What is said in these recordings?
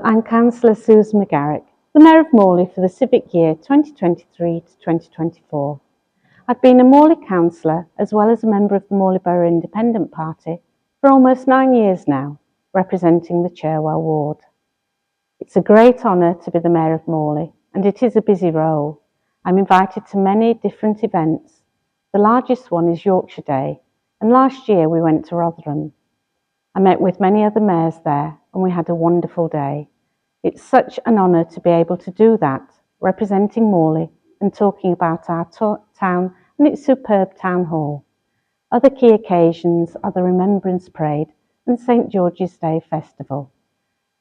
I'm Councillor Susan McGarrick, the Mayor of Morley for the civic year 2023 to 2024. I've been a Morley councillor as well as a member of the Morley Borough Independent Party for almost 9 years now, representing the Cherwell ward. It's a great honour to be the Mayor of Morley, and it is a busy role. I'm invited to many different events. The largest one is Yorkshire Day, and last year we went to Rotherham. I met with many other mayors there and we had a wonderful day. It's such an honour to be able to do that, representing Morley and talking about our town and its superb town hall. Other key occasions are the Remembrance Parade and St George's Day Festival.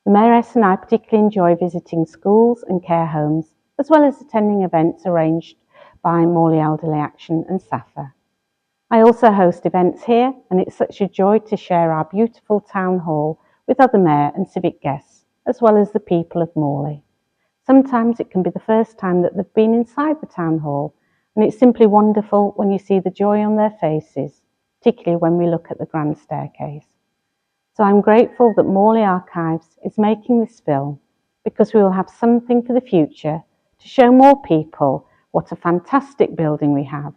The Mayoress and I particularly enjoy visiting schools and care homes, as well as attending events arranged by Morley Elderly Action and SAFA. I also host events here, and it's such a joy to share our beautiful town hall with other mayor and civic guests, as well as the people of Morley. Sometimes it can be the first time that they've been inside the town hall, and it's simply wonderful when you see the joy on their faces, particularly when we look at the grand staircase. So I'm grateful that Morley Archives is making this film, because we will have something for the future to show more people what a fantastic building we have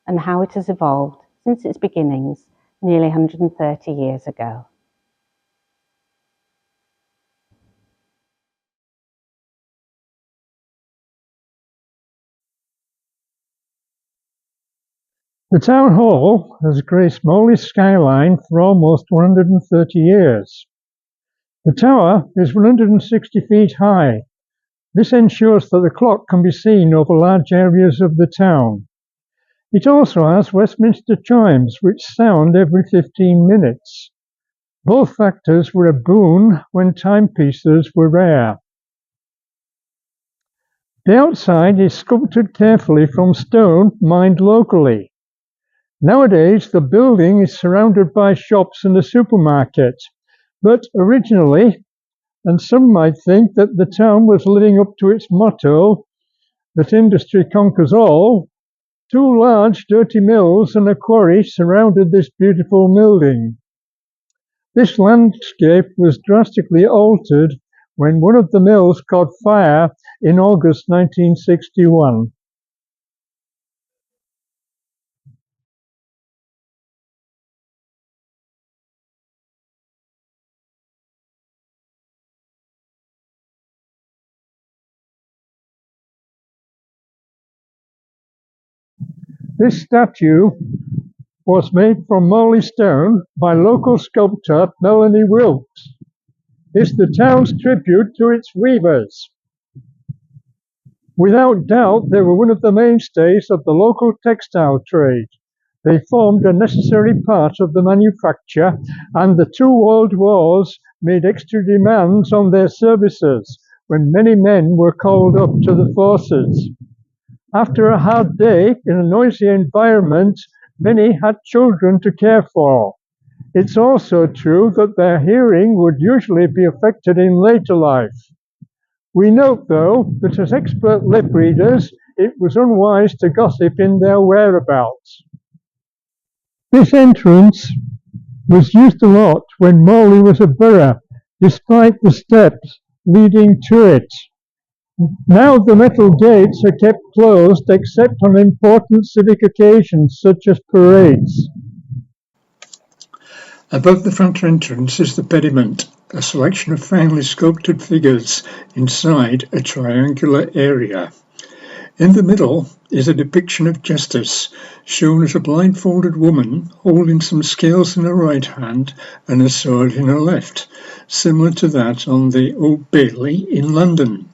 and how it has evolved since its beginnings nearly 130 years ago. The town hall has graced Morley's skyline for almost 130 years. The tower is 160 feet high. This ensures that the clock can be seen over large areas of the town. It also has Westminster chimes, which sound every 15 minutes. Both factors were a boon when timepieces were rare. The outside is sculpted carefully from stone mined locally. Nowadays, the building is surrounded by shops and a supermarket, but originally, and some might think that the town was living up to its motto, that industry conquers all, 2 large dirty mills and a quarry surrounded this beautiful building. This landscape was drastically altered when one of the mills caught fire in August 1961. This statue was made from Morley stone by local sculptor Melanie Wilkes. It's the town's tribute to its weavers. Without doubt, they were one of the mainstays of the local textile trade. They formed a necessary part of the manufacture, and the 2 world wars made extra demands on their services when many men were called up to the forces. After a hard day in a noisy environment, many had children to care for. It's also true that their hearing would usually be affected in later life. We note, though, that as expert lip readers, it was unwise to gossip in their whereabouts. This entrance was used a lot when Morley was a borough, despite the steps leading to it. Now the metal gates are kept closed except on important civic occasions such as parades. Above the front entrance is the pediment, a selection of finely sculpted figures inside a triangular area. In the middle is a depiction of justice, shown as a blindfolded woman holding some scales in her right hand and a sword in her left, similar to that on the Old Bailey in London.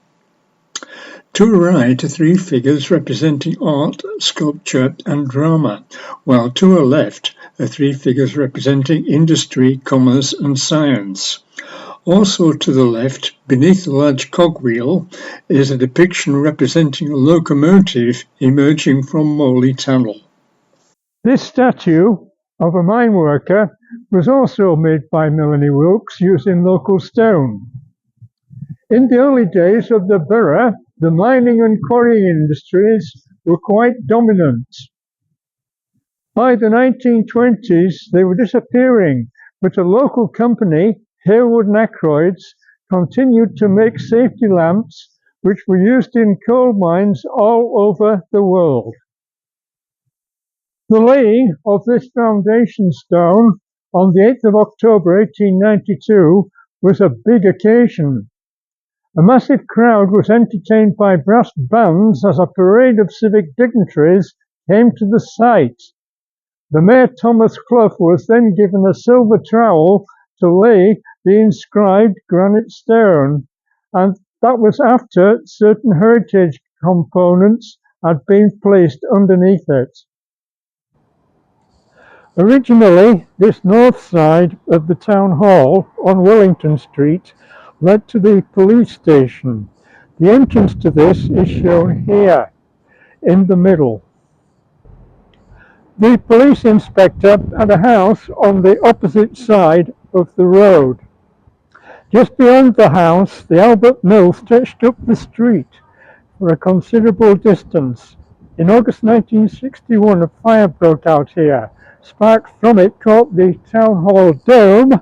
To her right are 3 figures representing art, sculpture and drama, while to her left are 3 figures representing industry, commerce and science. Also to the left, beneath the large cogwheel, is a depiction representing a locomotive emerging from Morley Tunnel. This statue of a mine worker was also made by Melanie Wilkes using local stone. In the early days of the borough, the mining and quarrying industries were quite dominant. By the 1920s, they were disappearing, but a local company, Harewood and Ackroyd's, continued to make safety lamps which were used in coal mines all over the world. The laying of this foundation stone on the 8th of October 1892 was a big occasion. A massive crowd was entertained by brass bands as a parade of civic dignitaries came to the site. The Mayor Thomas Clough was then given a silver trowel to lay the inscribed granite stone, and that was after certain heritage components had been placed underneath it. Originally, this north side of the town hall on Wellington Street led to the police station. The entrance to this is shown here in the middle. The police inspector had a house on the opposite side of the road. Just beyond the house, the Albert Mill stretched up the street for a considerable distance. In August 1961, a fire broke out here. Sparks from it caught the town hall dome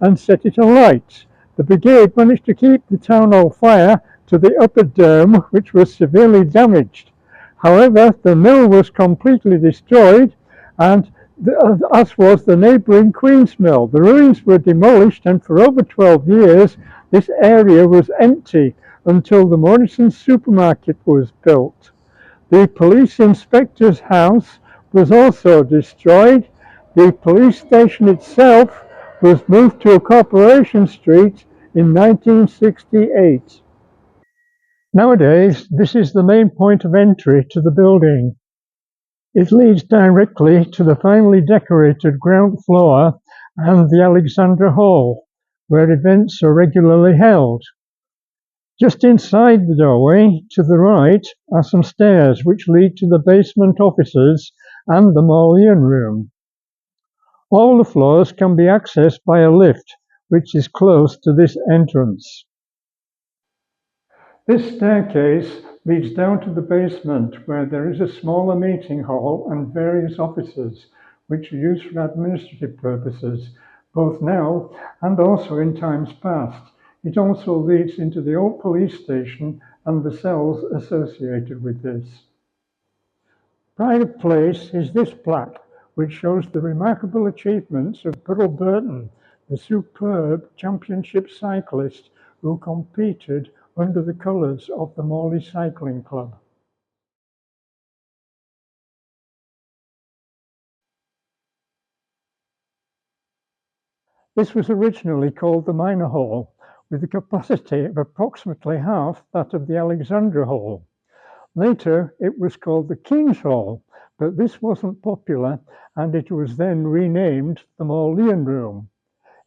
and set it alight. The brigade managed to keep the town hall fire to the upper dome, which was severely damaged. However, the mill was completely destroyed, and as was the neighbouring Queen's Mill. The ruins were demolished, and for over 12 years this area was empty until the Morrison's supermarket was built. The police inspector's house was also destroyed. The police station itself was moved to Corporation Street in 1968. Nowadays, this is the main point of entry to the building. It leads directly to the finely decorated ground floor and the Alexandra Hall, where events are regularly held. Just inside the doorway, to the right, are some stairs which lead to the basement offices and the Morley room. All the floors can be accessed by a lift, which is close to this entrance. This staircase leads down to the basement, where there is a smaller meeting hall and various offices, which are used for administrative purposes, both now and also in times past. It also leads into the old police station and the cells associated with this. Pride of place is this plaque, which shows the remarkable achievements of Burrell Burton, the superb championship cyclist who competed under the colours of the Morley Cycling Club. This was originally called the Minor Hall, with a capacity of approximately half that of the Alexandra Hall. Later, it was called the King's Hall, but this wasn't popular, and it was then renamed the Morley Room.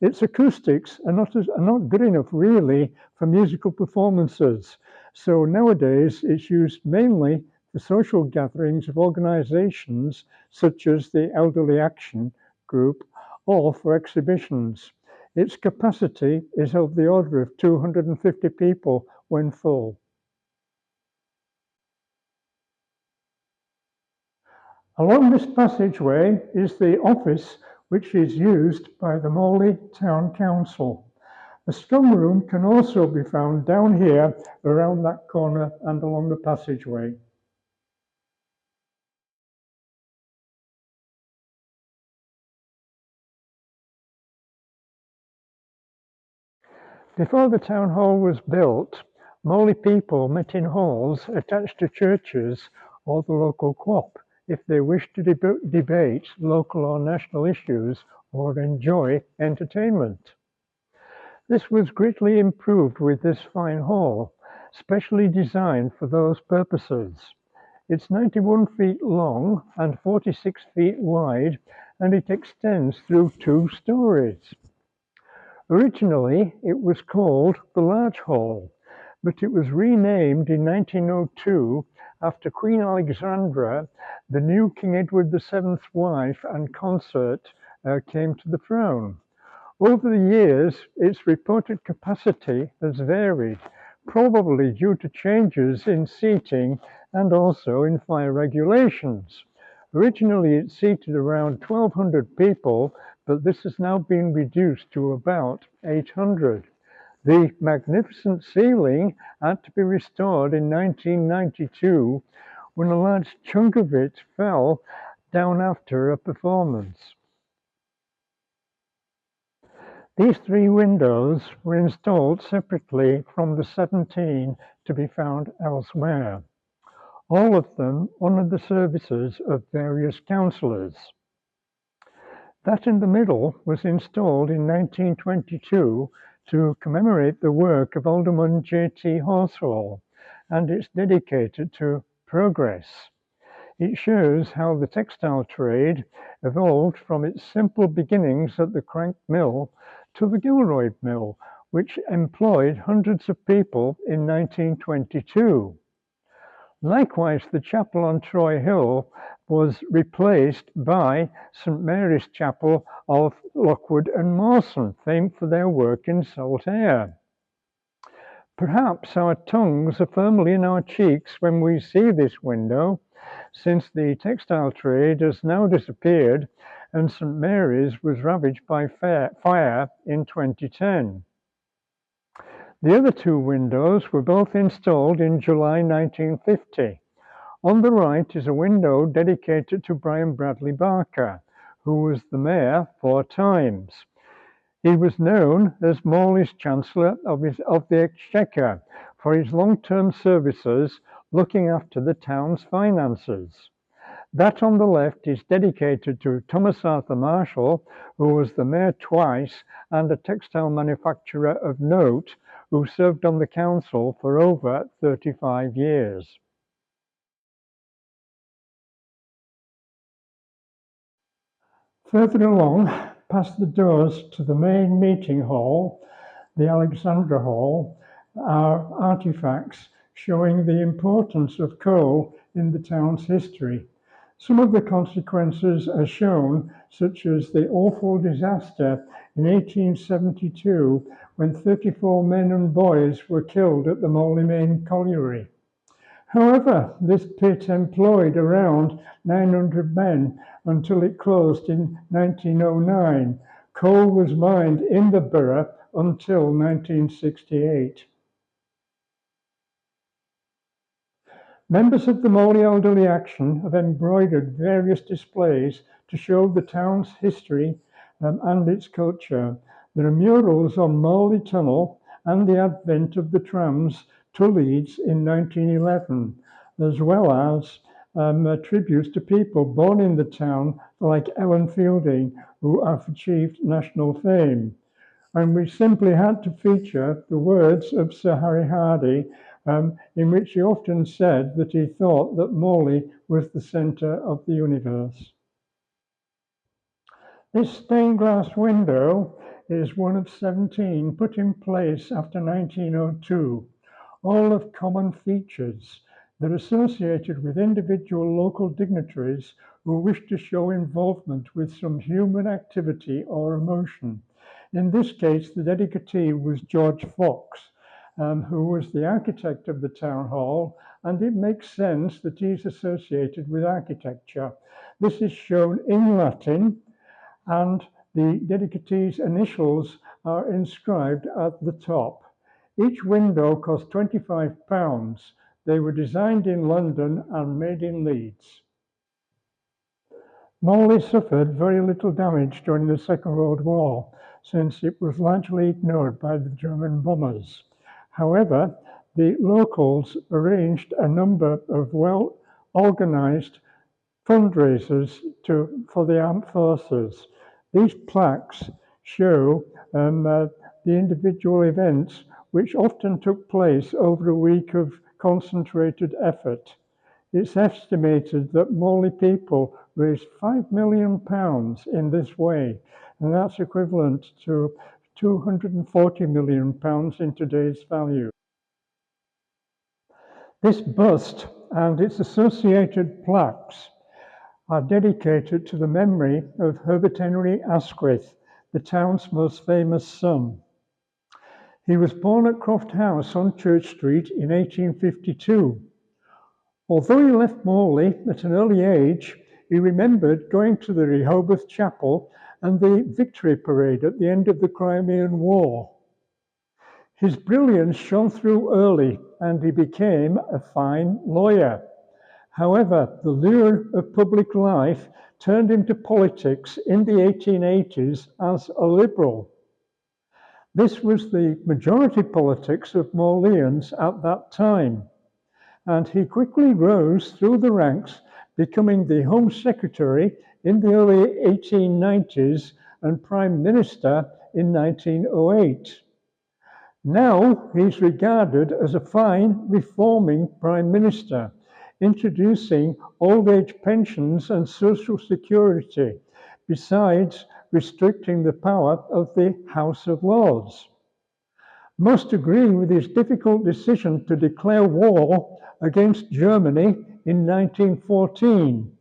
Its acoustics are not good enough, really, for musical performances, so nowadays it's used mainly for social gatherings of organisations such as the Elderly Action Group, or for exhibitions. Its capacity is of the order of 250 people when full. Along this passageway is the office which is used by the Morley Town Council. A strong room can also be found down here around that corner and along the passageway. Before the town hall was built, Morley people met in halls attached to churches or the local co-op if they wished to debate local or national issues or enjoy entertainment. This was greatly improved with this fine hall, specially designed for those purposes. It's 91 feet long and 46 feet wide, and it extends through 2 stories. Originally, it was called the Large Hall, but it was renamed in 1902 after Queen Alexandra, the new King Edward VII's wife and consort, came to the throne. Over the years, its reported capacity has varied, probably due to changes in seating and also in fire regulations. Originally, it seated around 1,200 people, but this has now been reduced to about 800. The magnificent ceiling had to be restored in 1992 when a large chunk of it fell down after a performance. These 3 windows were installed separately from the 17 to be found elsewhere. All of them honoured the services of various councillors. That in the middle was installed in 1922 to commemorate the work of Alderman J.T. Horsfall, and it's dedicated to progress. It shows how the textile trade evolved from its simple beginnings at the Crank Mill to the Gilroyd Mill, which employed hundreds of people in 1922. Likewise, the chapel on Troy Hill was replaced by St Mary's Chapel of Lockwood and Mawson, famed for their work in salt air. Perhaps our tongues are firmly in our cheeks when we see this window, since the textile trade has now disappeared and St Mary's was ravaged by fire in 2010. The other 2 windows were both installed in July 1950. On the right is a window dedicated to Brian Bradley Barker, who was the mayor 4 times. He was known as Morley's Chancellor of the Exchequer for his long-term services looking after the town's finances. That on the left is dedicated to Thomas Arthur Marshall, who was the mayor twice and a textile manufacturer of note who served on the council for over 35 years. Further along, past the doors to the main meeting hall, the Alexandra Hall, are artifacts showing the importance of coal in the town's history. Some of the consequences are shown, such as the awful disaster in 1872 when 34 men and boys were killed at the Morley Main Colliery. However, this pit employed around 900 men until it closed in 1909. Coal was mined in the borough until 1968. Members of the Morley Elderly Action have embroidered various displays to show the town's history and its culture. There are murals on Morley Tunnel and the advent of the trams to Leeds in 1911, as well as tributes to people born in the town like Ellen Fielding, who have achieved national fame. And we simply had to feature the words of Sir Harry Hardy, in which he often said that he thought that Morley was the centre of the universe. This stained glass window is one of 17 put in place after 1902, all of common features. They're associated with individual local dignitaries who wish to show involvement with some human activity or emotion. In this case, the dedicatee was George Fox, who was the architect of the town hall, and it makes sense that he's associated with architecture. This is shown in Latin, and the dedicatee's initials are inscribed at the top. Each window cost £25. They were designed in London and made in Leeds. Morley suffered very little damage during the Second World War, since it was largely ignored by the German bombers. However, the locals arranged a number of well-organised fundraisers for the armed forces. These plaques show the individual events which often took place over a week of concentrated effort. It's estimated that Morley people raised £5 million in this way, and that's equivalent to £240 million in today's value. This bust and its associated plaques are dedicated to the memory of Herbert Henry Asquith, the town's most famous son. He was born at Croft House on Church Street in 1852. Although he left Morley at an early age, he remembered going to the Rehoboth Chapel and the Victory Parade at the end of the Crimean War. His brilliance shone through early and he became a fine lawyer. However, the lure of public life turned him to politics in the 1880s as a Liberal. This was the majority politics of Morleyans at that time, and he quickly rose through the ranks, becoming the Home Secretary in the early 1890s and Prime Minister in 1908. Now he's regarded as a fine, reforming Prime Minister, introducing old age pensions and social security, besides restricting the power of the House of Lords. Most agree with his difficult decision to declare war against Germany in 1914.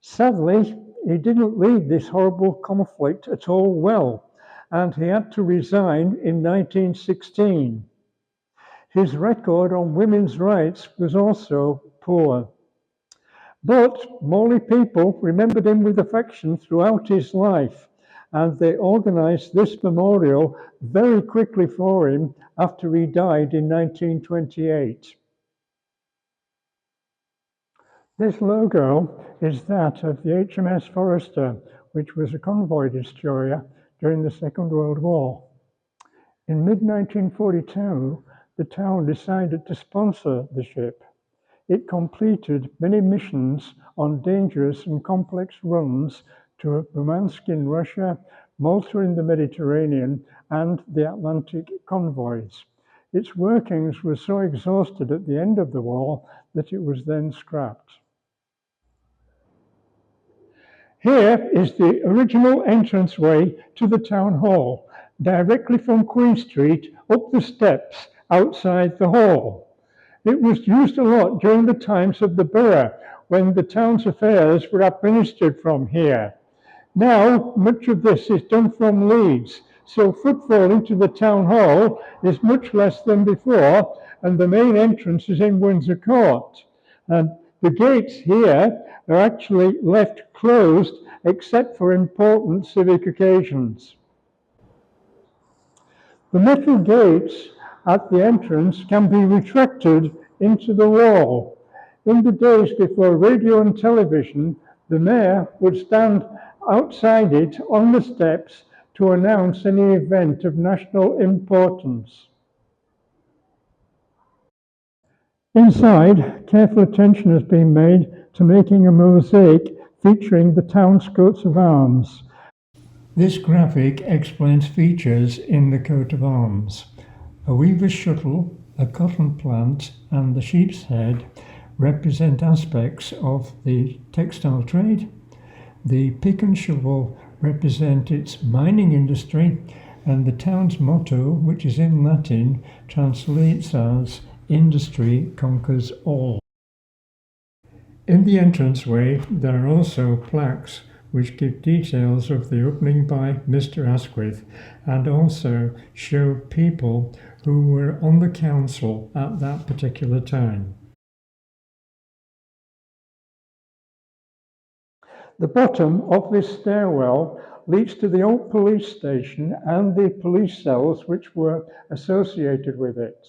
Sadly, he didn't lead this horrible conflict at all well, and he had to resign in 1916. His record on women's rights was also poor. But Morley people remembered him with affection throughout his life, and they organised this memorial very quickly for him after he died in 1928. This logo is that of the HMS Forester, which was a convoy destroyer during the Second World War. In mid-1942, the town decided to sponsor the ship. It completed many missions on dangerous and complex runs to Murmansk in Russia, Malta in the Mediterranean, and the Atlantic convoys. Its workings were so exhausted at the end of the war that it was then scrapped. Here is the original entranceway to the town hall, directly from Queen Street up the steps outside the hall. It was used a lot during the times of the borough, when the town's affairs were administered from here. Now, much of this is done from Leeds, so footfall into the town hall is much less than before, and the main entrance is in Windsor Court. And the gates here are actually left closed except for important civic occasions. The metal gates at the entrance can be retracted into the wall. In the days before radio and television, the mayor would stand outside it on the steps to announce any event of national importance. Inside, careful attention has been made to making a mosaic featuring the town's coats of arms. This graphic explains features in the coat of arms. A weaver's shuttle, a cotton plant, and the sheep's head represent aspects of the textile trade. The pick and shovel represent its mining industry, and the town's motto, which is in Latin, translates as "Industry conquers all." In the entranceway, there are also plaques which give details of the opening by Mr. Asquith and also show people who were on the council at that particular time. The bottom of this stairwell leads to the old police station and the police cells which were associated with it.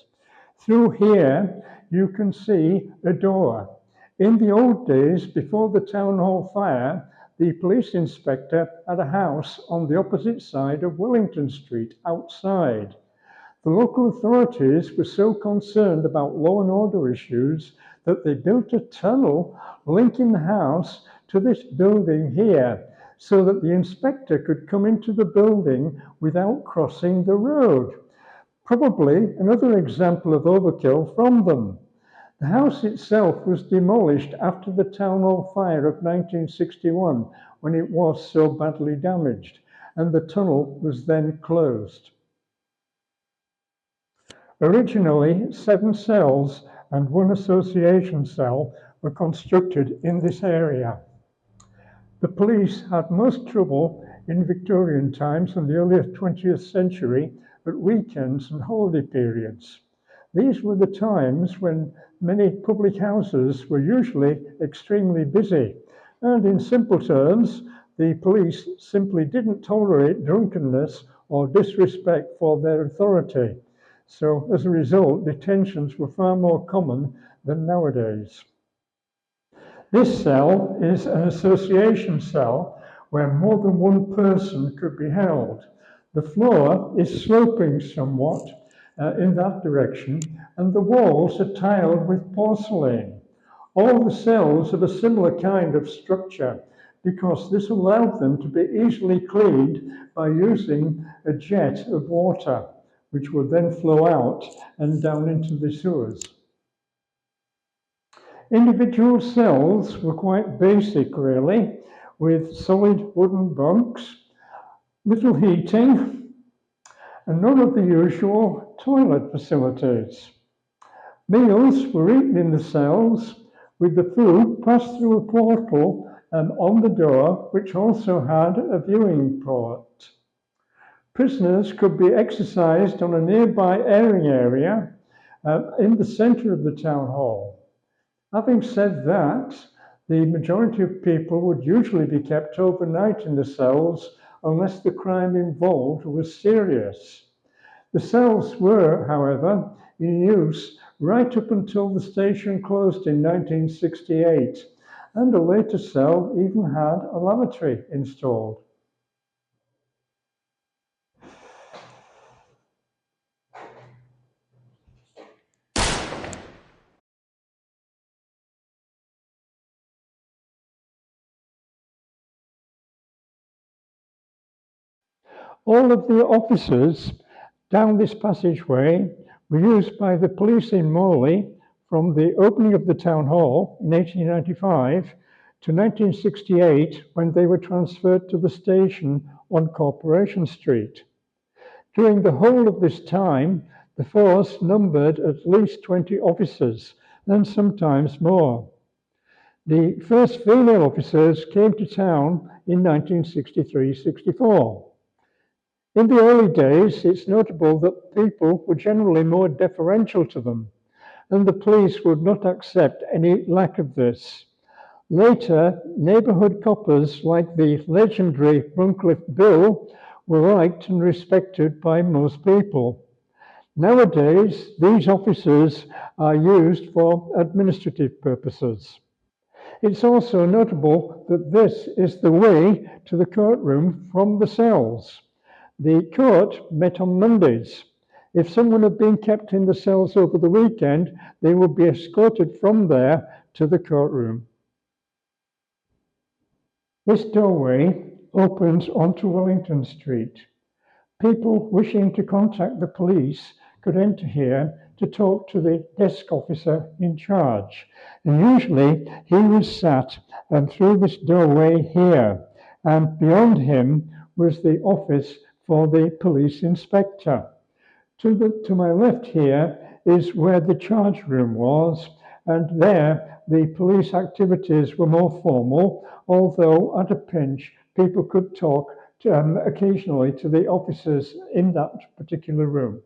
Through here, you can see a door. In the old days, before the town hall fire, the police inspector had a house on the opposite side of Wellington Street, outside. The local authorities were so concerned about law and order issues that they built a tunnel linking the house to this building here, so that the inspector could come into the building without crossing the road. Probably another example of overkill from them. The house itself was demolished after the town hall fire of 1961, when it was so badly damaged, and the tunnel was then closed. Originally, 7 cells and 1 association cell were constructed in this area. The police had most trouble in Victorian times and the early 20th century at weekends and holiday periods. These were the times when many public houses were usually extremely busy, and in simple terms, the police simply didn't tolerate drunkenness or disrespect for their authority. So as a result, detentions were far more common than nowadays. This cell is an association cell where more than one person could be held. The floor is sloping somewhat in that direction, and the walls are tiled with porcelain. All the cells have a similar kind of structure because this allowed them to be easily cleaned by using a jet of water, which would then flow out and down into the sewers. Individual cells were quite basic, really, with solid wooden bunks, little heating, and none of the usual toilet facilities. Meals were eaten in the cells, with the food passed through a portal on the door, which also had a viewing port. Prisoners could be exercised on a nearby airing area in the centre of the town hall. Having said that, the majority of people would usually be kept overnight in the cells unless the crime involved was serious. The cells were, however, in use right up until the station closed in 1968, and a later cell even had a lavatory installed. All of the officers down this passageway were used by the police in Morley from the opening of the town hall in 1895 to 1968, when they were transferred to the station on Corporation Street. During the whole of this time, the force numbered at least 20 officers, and sometimes more. The first female officers came to town in 1963-64. In the early days, it's notable that people were generally more deferential to them, and the police would not accept any lack of this. Later, neighbourhood coppers like the legendary Buncliffe Bill were liked and respected by most people. Nowadays, these officers are used for administrative purposes. It's also notable that this is the way to the courtroom from the cells. The court met on Mondays. If someone had been kept in the cells over the weekend, they would be escorted from there to the courtroom. This doorway opens onto Wellington Street. People wishing to contact the police could enter here to talk to the desk officer in charge. And usually he was sat through this doorway here, and beyond him was the office for the police inspector. To my left here is where the charge room was, and there the police activities were more formal, although at a pinch people could talk occasionally to the officers in that particular room.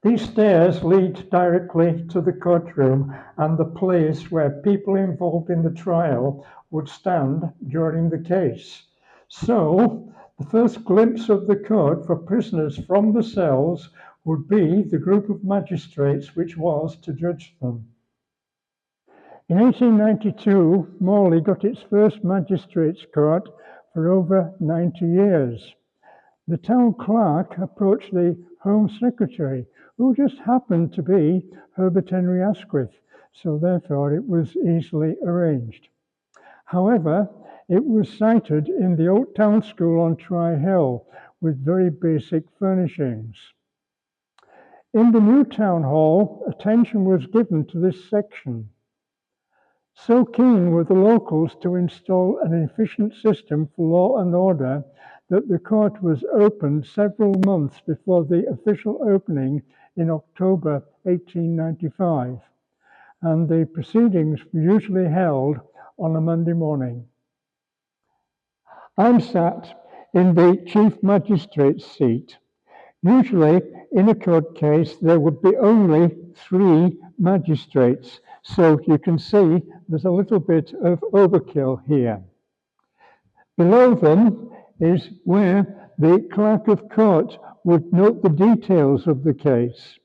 These stairs lead directly to the courtroom and the place where people involved in the trial would stand during the case. So, the first glimpse of the court for prisoners from the cells would be the group of magistrates which was to judge them. In 1892, Morley got its first magistrates' court for over 90 years. The town clerk approached the Home Secretary, who just happened to be Herbert Henry Asquith, so therefore it was easily arranged. However, it was sited in the old town school on Try Hill with very basic furnishings. In the new town hall, attention was given to this section. So keen were the locals to install an efficient system for law and order that the court was opened several months before the official opening in October 1895, and the proceedings were usually held on a Monday morning. I'm sat in the Chief Magistrate's seat. Usually, in a court case, there would be only 3 magistrates, so you can see there's a little bit of overkill here. Below them is where the clerk of court would note the details of the case.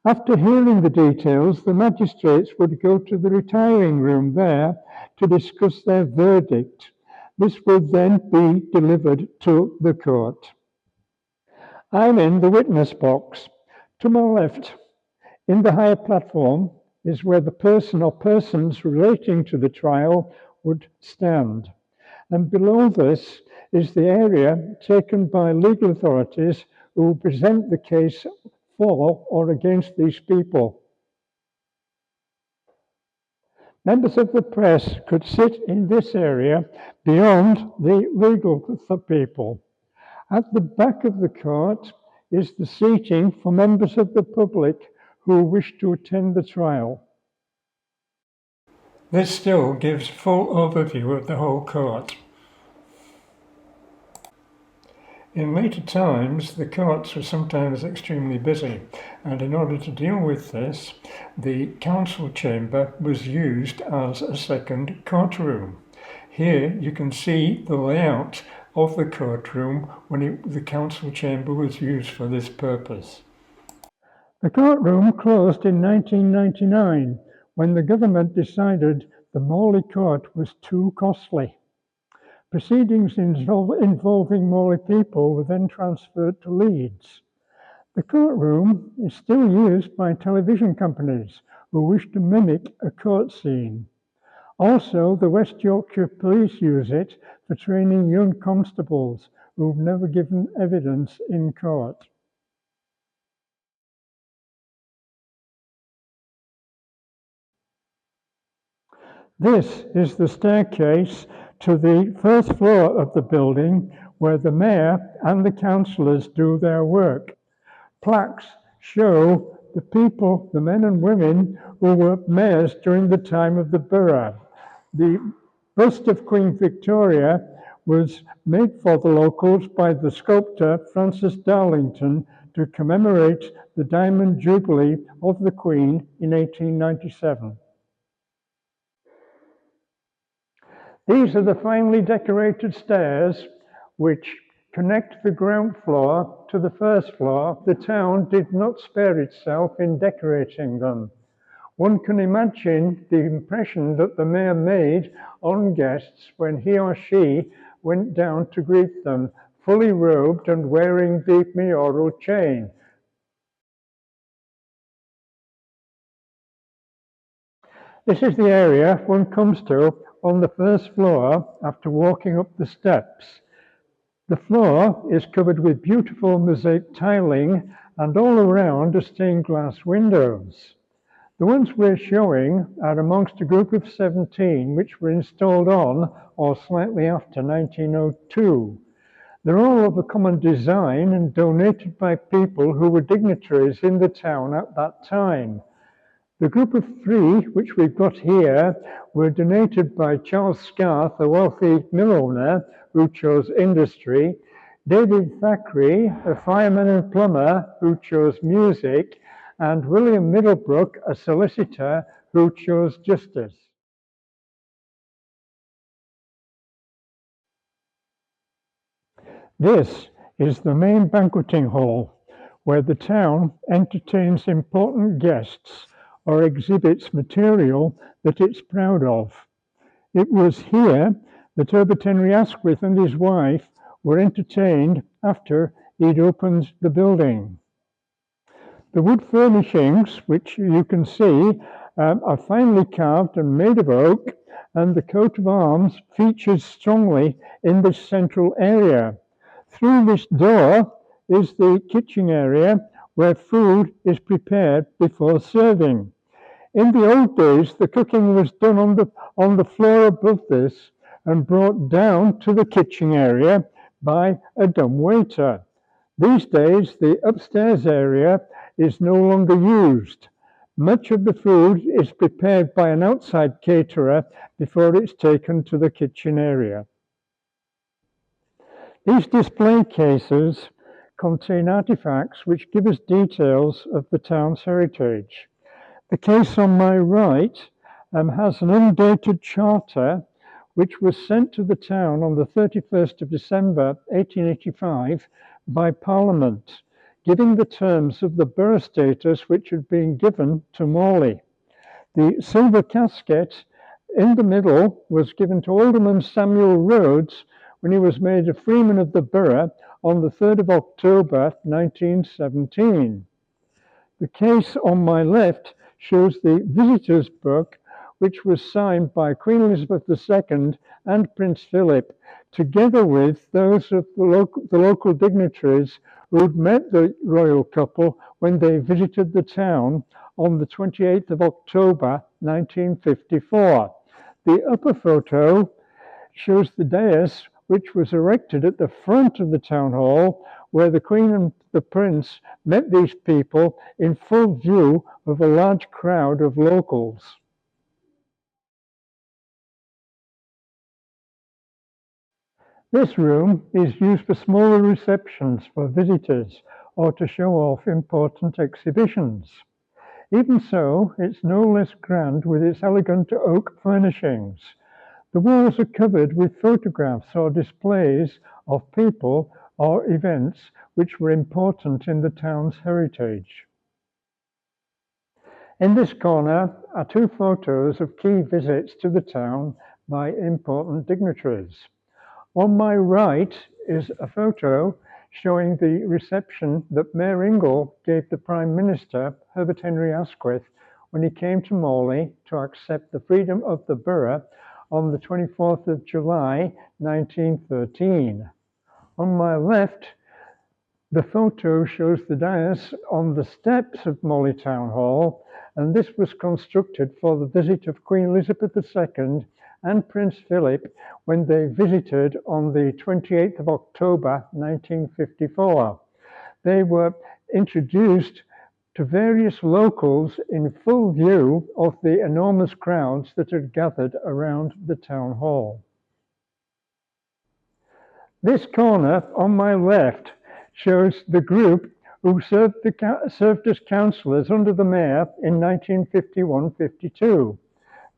After hearing the details, the magistrates would go to the retiring room there to discuss their verdict. This would then be delivered to the court. I'm in the witness box. To my left, in the higher platform, is where the person or persons relating to the trial would stand. And below this is the area taken by legal authorities who will present the case for or against these people. Members of the press could sit in this area beyond the legal people. At the back of the court is the seating for members of the public who wish to attend the trial. This still gives full overview of the whole court. In later times, the courts were sometimes extremely busy, and in order to deal with this, the council chamber was used as a second courtroom. Here you can see the layout of the courtroom when the council chamber was used for this purpose. The courtroom closed in 1999 when the government decided the Morley court was too costly. Proceedings involving Morley people were then transferred to Leeds. The courtroom is still used by television companies who wish to mimic a court scene. Also, the West Yorkshire Police use it for training young constables who've never given evidence in court. This is the staircase to the first floor of the building where the mayor and the councillors do their work. Plaques show the people, the men and women who were mayors during the time of the borough. The bust of Queen Victoria was made for the locals by the sculptor Francis Darlington to commemorate the Diamond Jubilee of the Queen in 1897. These are the finely decorated stairs which connect the ground floor to the first floor. The town did not spare itself in decorating them. One can imagine the impression that the mayor made on guests when he or she went down to greet them, fully robed and wearing the mayoral chain. This is the area one comes to on the first floor after walking up the steps. The floor is covered with beautiful mosaic tiling, and all around are stained glass windows. The ones we're showing are amongst a group of 17 which were installed on or slightly after 1902. They're all of a common design and donated by people who were dignitaries in the town at that time. The group of 3 which we've got here were donated by Charles Scarth, a wealthy mill owner who chose industry, David Thackeray, a fireman and plumber who chose music, and William Middlebrook, a solicitor who chose justice. This is the main banqueting hall where the town entertains important guests or exhibits material that it's proud of. It was here that Herbert Henry Asquith and his wife were entertained after he'd opened the building. The wood furnishings, which you can see, are finely carved and made of oak, and the coat of arms features strongly in this central area. Through this door is the kitchen area where food is prepared before serving. In the old days, the cooking was done on the floor above this and brought down to the kitchen area by a dumb waiter. These days, the upstairs area is no longer used. Much of the food is prepared by an outside caterer before it's taken to the kitchen area. These display cases contain artifacts which give us details of the town's heritage. The case on my right has an undated charter which was sent to the town on the 31st of December 1885 by Parliament, giving the terms of the borough status which had been given to Morley. The silver casket in the middle was given to Alderman Samuel Rhodes when he was made a freeman of the borough on the 3rd of October 1917. The case on my left shows the visitors' book, which was signed by Queen Elizabeth II and Prince Philip, together with those of the local dignitaries who'd met the royal couple when they visited the town on the 28th of October 1954. The upper photo shows the dais which was erected at the front of the town hall, where the Queen and the Prince met these people in full view of a large crowd of locals. This room is used for smaller receptions for visitors or to show off important exhibitions. Even so, it's no less grand with its elegant oak furnishings. The walls are covered with photographs or displays of people or events which were important in the town's heritage. In this corner are two photos of key visits to the town by important dignitaries. On my right is a photo showing the reception that Mayor Ingle gave the Prime Minister, Herbert Henry Asquith, when he came to Morley to accept the freedom of the borough on the 24th of July 1913. On my left, the photo shows the dais on the steps of Morley Town Hall, and this was constructed for the visit of Queen Elizabeth II and Prince Philip when they visited on the 28th of October 1954. They were introduced to various locals in full view of the enormous crowds that had gathered around the town hall. This corner on my left shows the group who served as councillors under the mayor in 1951-52.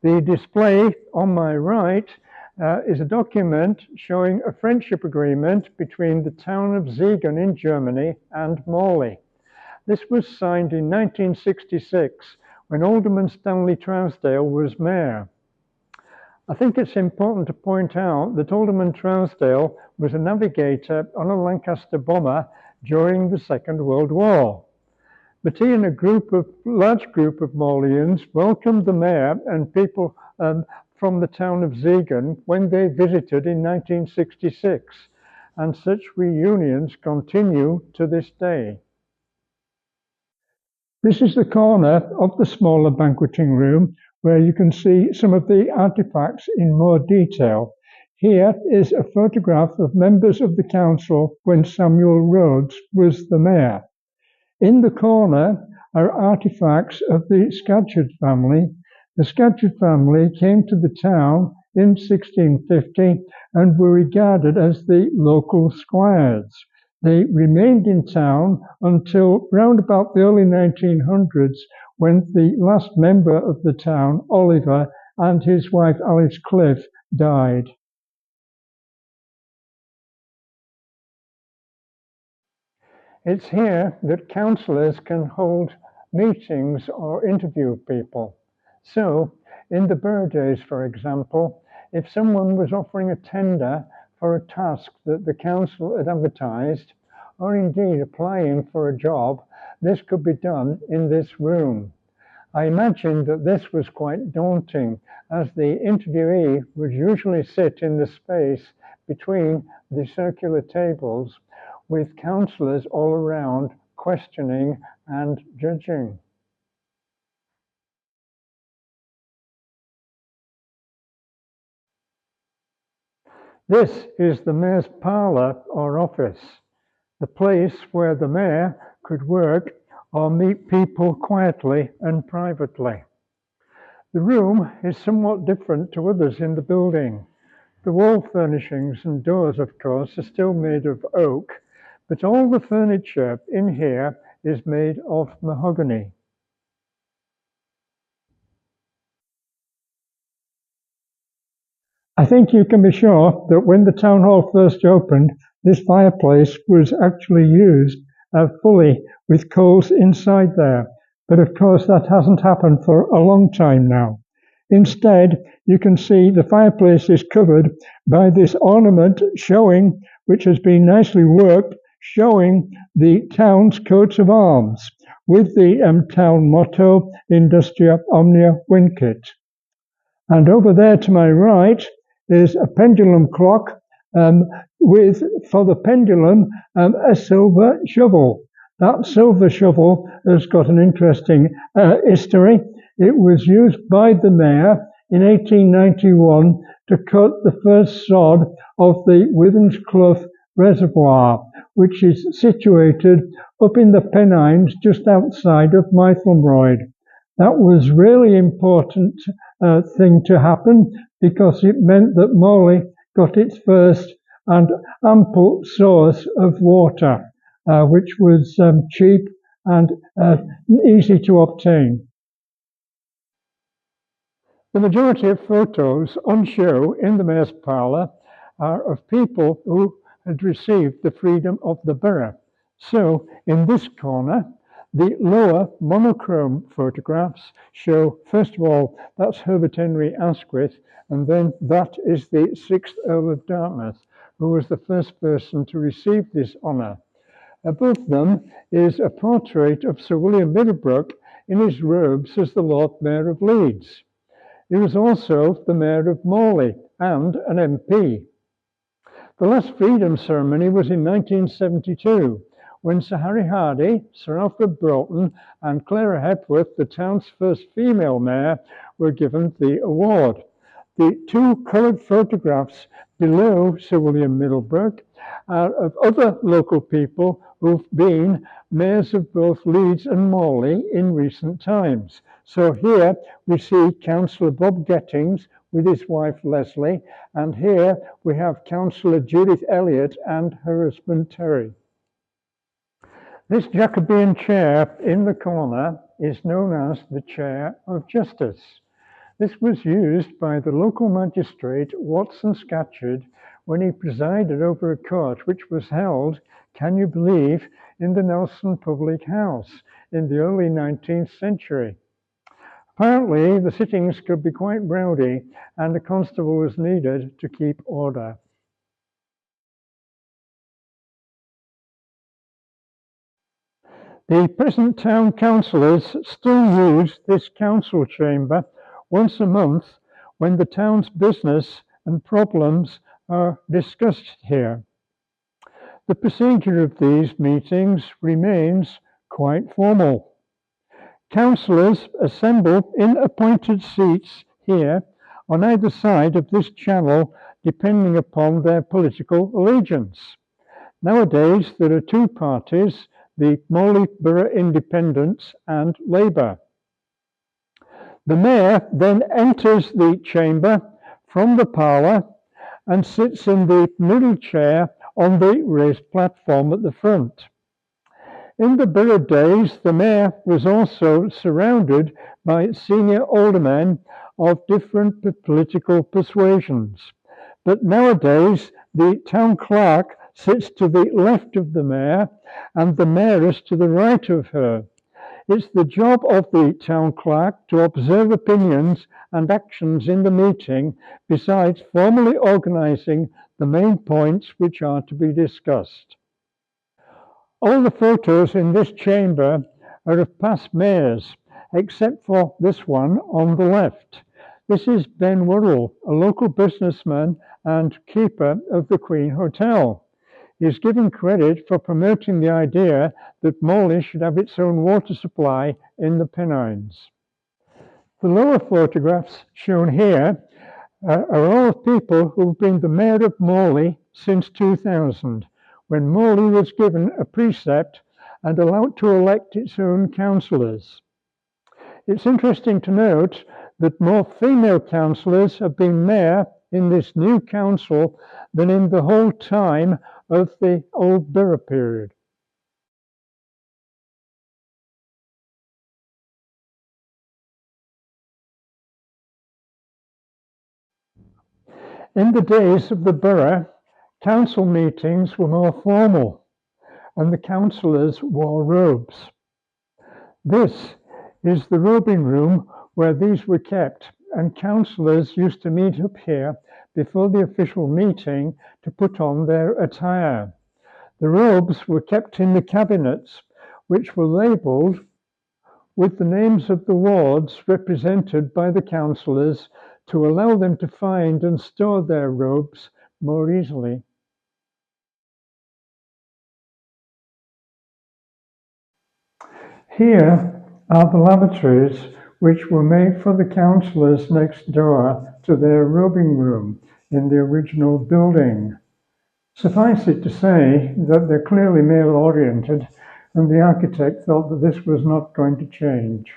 The display on my right is a document showing a friendship agreement between the town of Siegen in Germany and Morley. This was signed in 1966 when Alderman Stanley Trousdale was mayor. I think it's important to point out that Alderman Trousdale was a navigator on a Lancaster bomber during the Second World War. But he and a large group of Morleyans welcomed the mayor and people from the town of Siegen when they visited in 1966, and such reunions continue to this day. This is the corner of the smaller banqueting room where you can see some of the artifacts in more detail. Here is a photograph of members of the council when Samuel Rhodes was the mayor. In the corner are artifacts of the Scatcherd family. The Scatcherd family came to the town in 1650 and were regarded as the local squires. They remained in town until round about the early 1900s when the last member of the town, Oliver, and his wife Alice Clive died. It's here that councillors can hold meetings or interview people. So, in the borough days, for example, if someone was offering a tender for a task that the council had advertised, or indeed applying for a job, this could be done in this room. I imagine that this was quite daunting, as the interviewee would usually sit in the space between the circular tables with councillors all around questioning and judging. This is the mayor's parlour or office, the place where the mayor could work or meet people quietly and privately. The room is somewhat different to others in the building. The wall furnishings and doors, of course, are still made of oak, but all the furniture in here is made of mahogany. I think you can be sure that when the town hall first opened, this fireplace was actually used fully with coals inside there. But of course, that hasn't happened for a long time now. Instead, you can see the fireplace is covered by this ornament showing, which has been nicely worked, showing the town's coat of arms with the town motto, Industria Omnia Vincit. And over there to my right is a pendulum clock with, for the pendulum, a silver shovel. That silver shovel has got an interesting history. It was used by the mayor in 1891 to cut the first sod of the Withensclough Reservoir, which is situated up in the Pennines just outside of Mytholmroyd. That was really important thing to happen because it meant that Morley got its first and ample source of water, which was cheap and easy to obtain. The majority of photos on show in the Mayor's Parlour are of people who had received the freedom of the borough. So in this corner, the lower monochrome photographs show, first of all, that's Herbert Henry Asquith, and then that is the 6th Earl of Dartmouth, who was the first person to receive this honour. Above them is a portrait of Sir William Middlebrook in his robes as the Lord Mayor of Leeds. He was also the Mayor of Morley and an MP. The last freedom ceremony was in 1972, when Sir Harry Hardy, Sir Alfred Broughton, and Clara Hepworth, the town's first female mayor, were given the award. The two coloured photographs below Sir William Middlebrook are of other local people who've been mayors of both Leeds and Morley in recent times. So here we see Councillor Bob Gettings with his wife Leslie, and here we have Councillor Judith Elliott and her husband Terry. This Jacobean chair in the corner is known as the Chair of Justice. This was used by the local magistrate Watson Scatcherd when he presided over a court which was held, can you believe, in the Nelson Public House in the early 19th century. Apparently, the sittings could be quite rowdy and a constable was needed to keep order. The present town councillors still use this council chamber once a month when the town's business and problems are discussed here. The procedure of these meetings remains quite formal. Councillors assemble in appointed seats here on either side of this channel depending upon their political allegiance. Nowadays there are two parties, the Morley Borough Independents and Labour. The mayor then enters the chamber from the parlour and sits in the middle chair on the raised platform at the front. In the borough days, the mayor was also surrounded by senior aldermen of different political persuasions. But nowadays, the town clerk sits to the left of the mayor and the mayoress to the right of her. It's the job of the town clerk to observe opinions and actions in the meeting, besides formally organising the main points which are to be discussed. All the photos in this chamber are of past mayors, except for this one on the left. This is Ben Worrell, a local businessman and keeper of the Queen Hotel. He is given credit for promoting the idea that Morley should have its own water supply in the Pennines. The lower photographs shown here are all of people who've been the mayor of Morley since 2000, when Morley was given a precept and allowed to elect its own councillors. It's interesting to note that more female councillors have been mayor in this new council than in the whole time of the old borough period. In the days of the borough, council meetings were more formal, and the councillors wore robes. This is the robing room where these were kept, and councillors used to meet up here before the official meeting to put on their attire. The robes were kept in the cabinets, which were labelled with the names of the wards represented by the councillors to allow them to find and store their robes more easily. Here are the lavatories which were made for the councillors next door to their robing room in the original building. Suffice it to say that they're clearly male-oriented, and the architect thought that this was not going to change.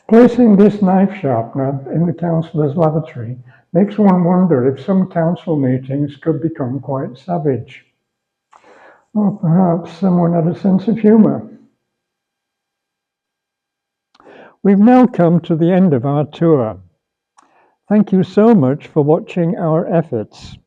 Placing this knife sharpener in the councillor's lavatory makes one wonder if some council meetings could become quite savage. Or perhaps someone had a sense of humour. We've now come to the end of our tour. Thank you so much for watching our efforts.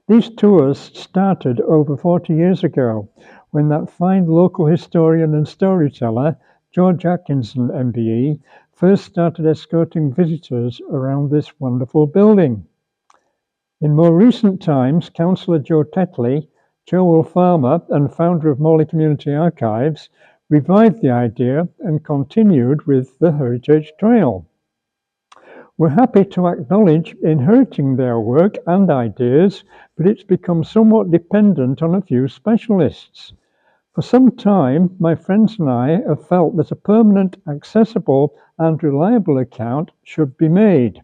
These tours started over 40 years ago when that fine local historian and storyteller, George Atkinson MBE, first started escorting visitors around this wonderful building. In more recent times, Councillor Joe Tetley, Joel Farmer and founder of Morley Community Archives, revived the idea and continued with the Heritage Trail. We're happy to acknowledge inheriting their work and ideas, but it's become somewhat dependent on a few specialists. For some time, my friends and I have felt that a permanent, accessible and reliable account should be made.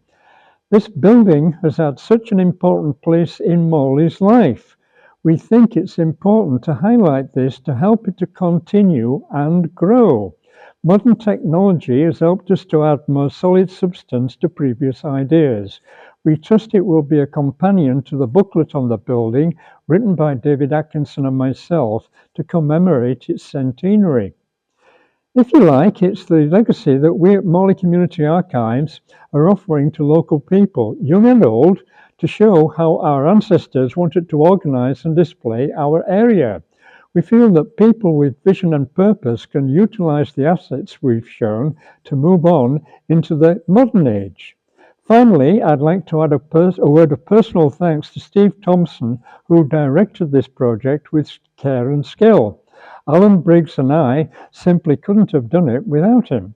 This building has had such an important place in Morley's life. We think it's important to highlight this to help it to continue and grow. Modern technology has helped us to add more solid substance to previous ideas. We trust it will be a companion to the booklet on the building, written by David Atkinson and myself, to commemorate its centenary. If you like, it's the legacy that we at Morley Community Archives are offering to local people, young and old, to show how our ancestors wanted to organise and display our area. We feel that people with vision and purpose can utilise the assets we've shown to move on into the modern age. Finally, I'd like to add a word of personal thanks to Steve Thompson, who directed this project with care and skill. Alan Briggs and I simply couldn't have done it without him.